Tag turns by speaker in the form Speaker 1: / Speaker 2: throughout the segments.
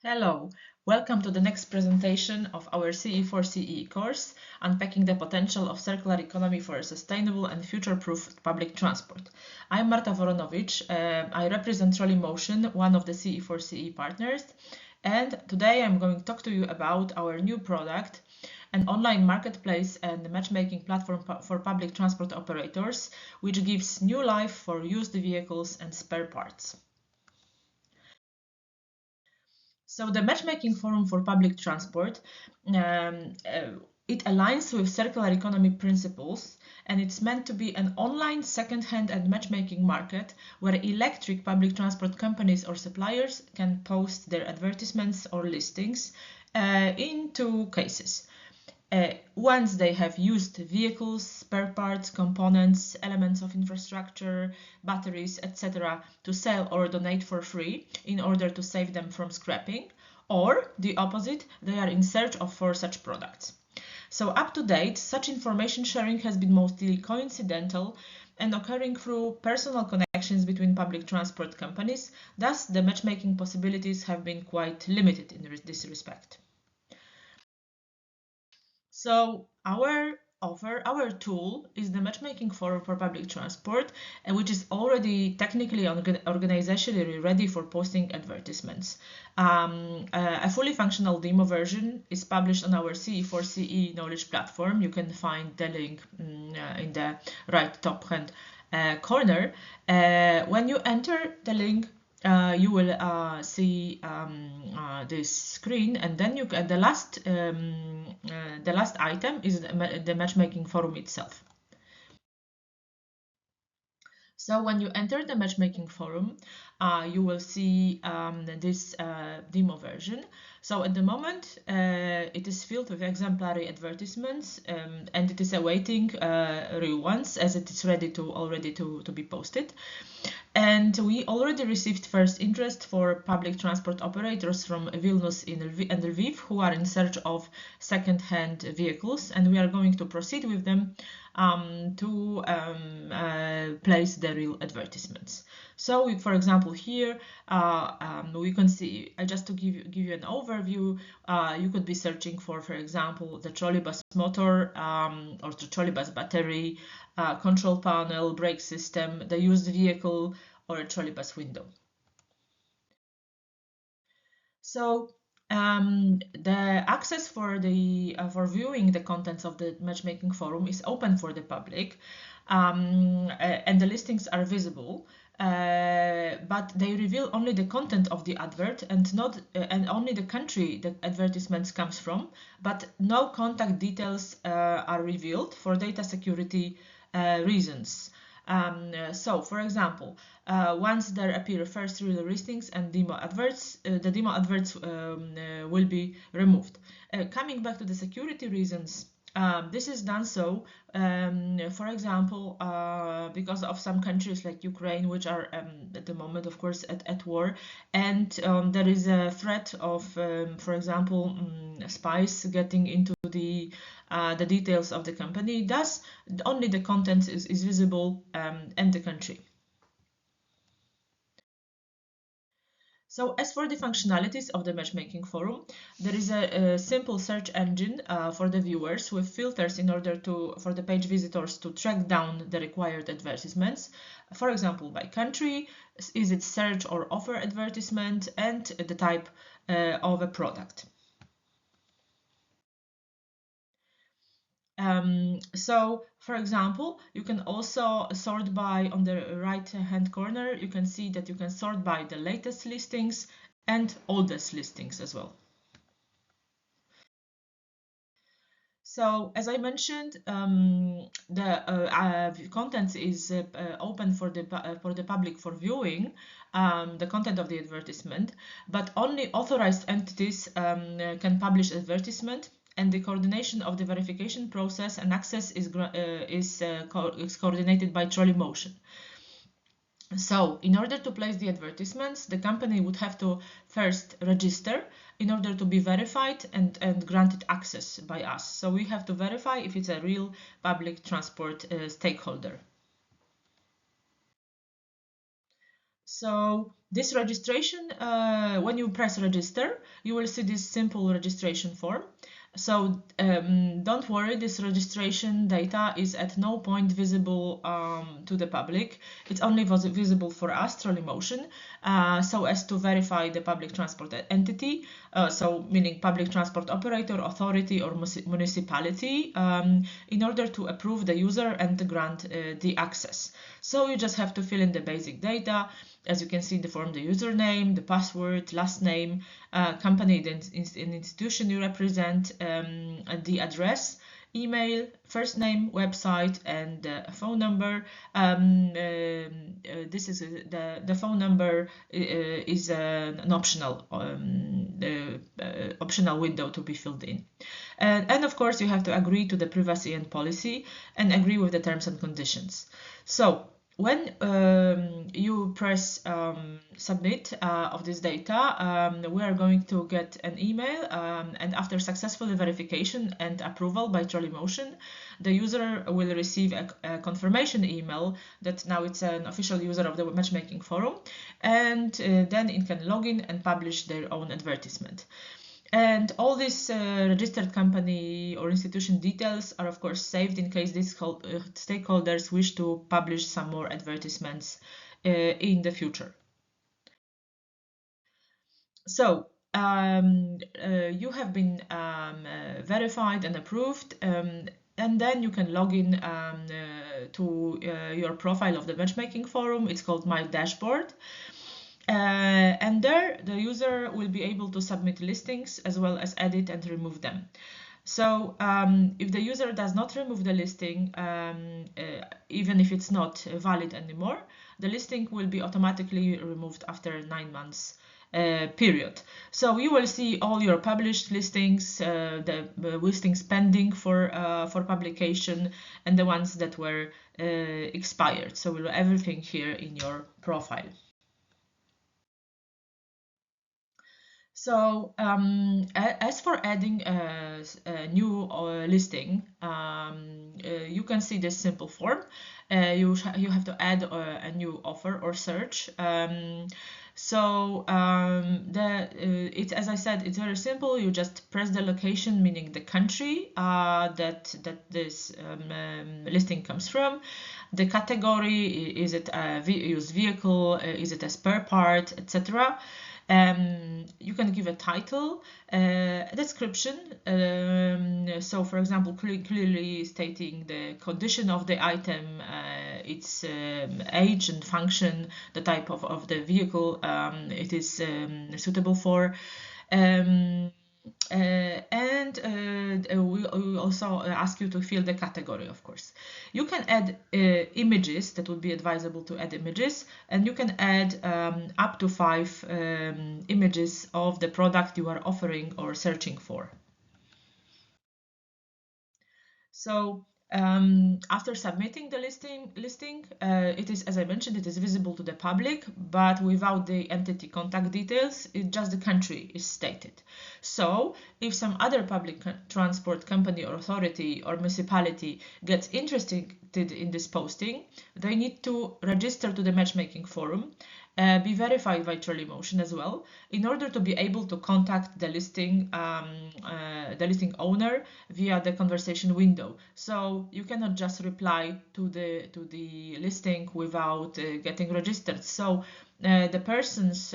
Speaker 1: Hello, welcome to the next presentation of our CE4CE course, Unpacking the Potential of Circular Economy for a Sustainable and Future-Proof Public Transport. I'm Marta Woronovich. I represent Trolleymotion, one of the CE4CE partners, and today I'm going to talk to you about our new product, an online marketplace and matchmaking platform for public transport operators, which gives new life for used vehicles and spare parts. So the matchmaking forum for public transport, it aligns with circular economy principles, and it's meant to be an online second-hand and matchmaking market where electric public transport companies or suppliers can post their advertisements or listings in two cases. Once they have used vehicles, spare parts, components, elements of infrastructure, batteries, etc. to sell or donate for free in order to save them from scrapping, or the opposite, they are in search for such products. So up to date, such information sharing has been mostly coincidental and occurring through personal connections between public transport companies. Thus, the matchmaking possibilities have been quite limited in this respect. So our tool is the matchmaking forum for public transport, which is already technically organizationally ready for posting advertisements. A fully functional demo version is published on our CE4CE knowledge platform. You can find the link in the right top hand corner. When you enter the link, you will see this screen, and then the last item is the matchmaking forum itself. So when you enter the matchmaking forum, you will see this demo version. So at the moment, it is filled with exemplary advertisements, and it is awaiting real ones as it is ready to be posted. And we already received first interest for public transport operators from Vilnius and Lviv who are in search of second-hand vehicles, and we are going to proceed with them to place the real advertisements. So, for example, here we can see, just to give you an overview, you could be searching for example, the trolleybus motor or the trolleybus battery, control panel, brake system, the used vehicle, or a trolleybus window. So the access for viewing the contents of the matchmaking forum is open for the public, and the listings are visible, but they reveal only the content of the advert and only the country the advertisements comes from, but no contact details are revealed for data security reasons. So, for example, once there appear first real listings and demo adverts, the demo adverts will be removed. Coming back to the security reasons, this is done so, for example, because of some countries like Ukraine, which are at the moment, of course, at war, and there is a threat of, for example, spies getting into the details of the company. Thus, only the content is visible and the country. So as for the functionalities of the matchmaking forum, there is a simple search engine for the viewers with filters in order for the page visitors to track down the required advertisements. For example, by country, is it search or offer advertisement, and the type of a product. So, for example, you can also sort by, on the right hand corner, you can see that you can sort by the latest listings and oldest listings as well. So, as I mentioned, the content is open for the public for viewing, the content of the advertisement, but only authorized entities can publish advertisement, and the coordination of the verification process and access is coordinated by Trolleymotion. So, in order to place the advertisements, the company would have to first register in order to be verified and granted access by us. So we have to verify if it's a real public transport stakeholder. So This registration, when you press register, you will see this simple registration form. So don't worry, this registration data is at no point visible to the public. It's only visible for us, Trolleymotion, so as to verify the public transport entity, so meaning public transport operator, authority, or municipality, in order to approve the user and grant the access. So you just have to fill in the basic data. As you can see in the form, the username, the password, last name, company, and institution you represent, the address, email, first name, website, and phone number. This is the phone number is an optional optional window to be filled in. And of course, you have to agree to the privacy and policy and agree with the terms and conditions. So when you press submit of this data, we are going to get an email, and after successful verification and approval by Trolleymotion, the user will receive a confirmation email that now it's an official user of the matchmaking forum, and then it can log in and publish their own advertisement. And all these registered company or institution details are, of course, saved in case these stakeholders wish to publish some more advertisements in the future. So you have been verified and approved, and then you can log in to your profile of the matchmaking forum. It's called My Dashboard. And there the user will be able to submit listings as well as edit and remove them. So if the user does not remove the listing, even if it's not valid anymore, the listing will be automatically removed after 9 months period. So you will see all your published listings, the listings pending for publication, and the ones that were expired. So we'll have everything here in your profile. So as for adding a new listing, you can see this simple form. You have to add a new offer or search. So it's, as I said, it's very simple. You just press the location, meaning the country that this listing comes from. The category, is it a used vehicle, is it a spare part, etc. You can give a title, a description, so for example, clearly stating the condition of the item, its age and function, the type of the vehicle it is suitable for. And we also ask you to fill the category, of course. You can add images. That would be advisable to add images, and you can add up to 5 images of the product you are offering or searching for. So after submitting the listing, it is, as I mentioned, it is visible to the public, but without the entity contact details, just the country is stated. So if some other public transport company or authority or municipality gets interested in this posting, they need to register to the matchmaking forum, be verified by Trolleymotion as well, in order to be able to contact the listing owner via the conversation window. So you cannot just reply to the listing without getting registered. So the persons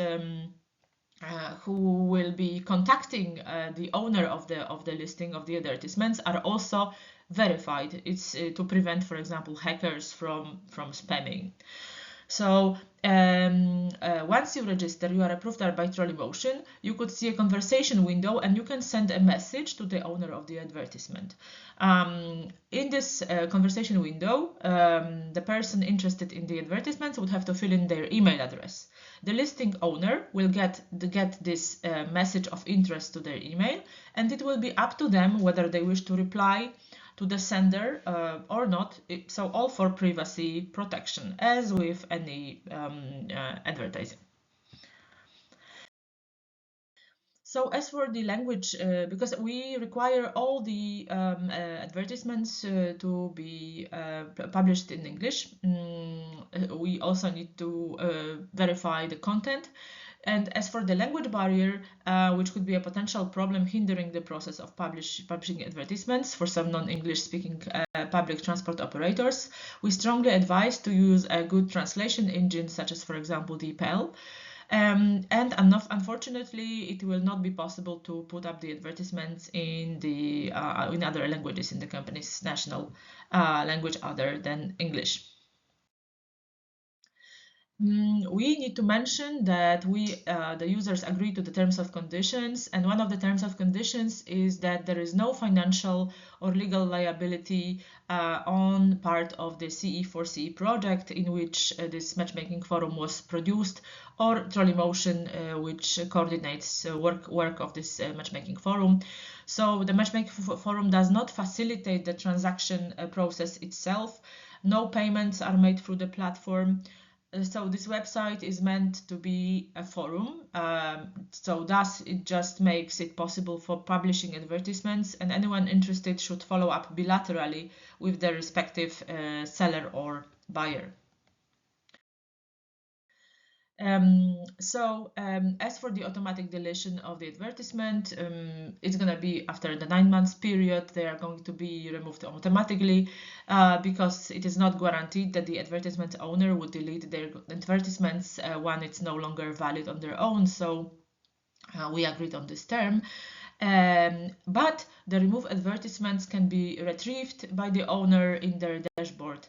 Speaker 1: who will be contacting the owner of the listing of the advertisements are also verified. It's to prevent, for example, hackers from spamming. So once you register, you are approved by Trolleymotion, you could see a conversation window and you can send a message to the owner of the advertisement. In this conversation window, the person interested in the advertisement would have to fill in their email address. The listing owner will get this message of interest to their email, and it will be up to them whether they wish to reply to the sender or not. So all for privacy protection, as with any advertising. So as for the language, because we require all the advertisements to be published in English, we also need to verify the content. And as for the language barrier, which could be a potential problem hindering the process of publishing advertisements for some non-English speaking public transport operators, we strongly advise to use a good translation engine such as, for example, DeepL. And unfortunately, it will not be possible to put up the advertisements in in other languages in the company's national language other than English. We need to mention that the users agree to the terms of conditions, and one of the terms of conditions is that there is no financial or legal liability on part of the CE4CE project in which this matchmaking forum was produced, or Trolleymotion, which coordinates work of this matchmaking forum. So the matchmaking forum does not facilitate the transaction process itself. No payments are made through the platform. So this website is meant to be a forum, so thus it just makes it possible for publishing advertisements, and anyone interested should follow up bilaterally with their respective seller or buyer. As for the automatic deletion of the advertisement, it's going to be after the 9 months period. They are going to be removed automatically because it is not guaranteed that the advertisement owner would delete their advertisements when it's no longer valid on their own. So we agreed on this term. But the removed advertisements can be retrieved by the owner in their dashboard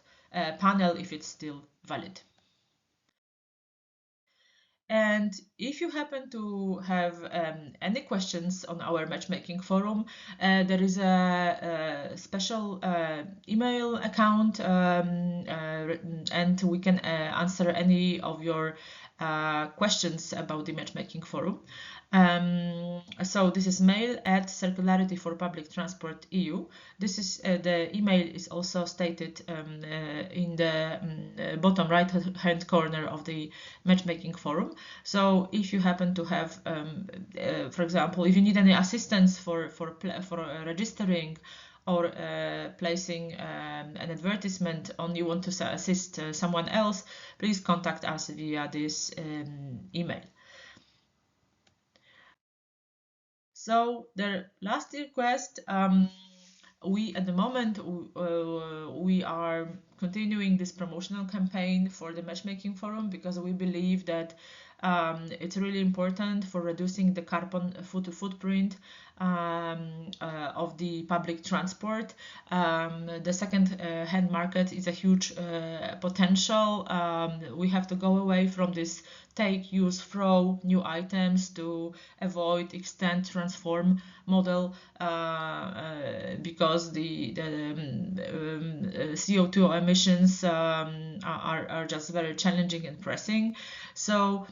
Speaker 1: panel if it's still valid. And if you happen to have any questions on our matchmaking forum, there is a special email account, and we can answer any of your questions about the matchmaking forum. So this is mail@Circularity for Public Transport EU. This is the email is also stated in the bottom right hand corner of the matchmaking forum. So if you happen to have, for example, if you need any assistance for registering or placing an advertisement, or you want to assist someone else, please contact us via this email. So the last request, we at the moment we are continuing this promotional campaign for the matchmaking forum because we believe that it's really important for reducing the carbon footprint of the public transport. The second-hand market is a huge potential. We have to go away from this take, use, throw new items to avoid, extend, transform model because the CO2 emissions are just very challenging and pressing. So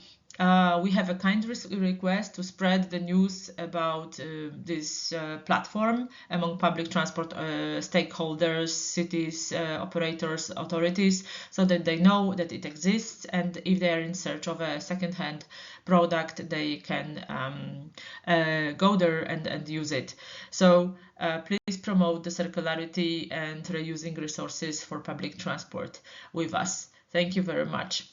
Speaker 1: we have a kind request to spread the news about this platform among public transport stakeholders, cities, operators, authorities, so that they know that it exists, and if they are in search of a second-hand product, they can go there and use it. So please promote the circularity and reusing resources for public transport with us. Thank you very much.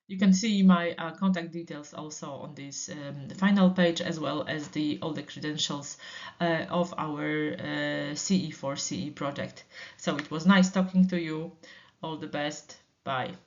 Speaker 1: You can see my contact details also on this final page, as well as all the credentials of our CE4CE project. So it was nice talking to you. All the best. Bye.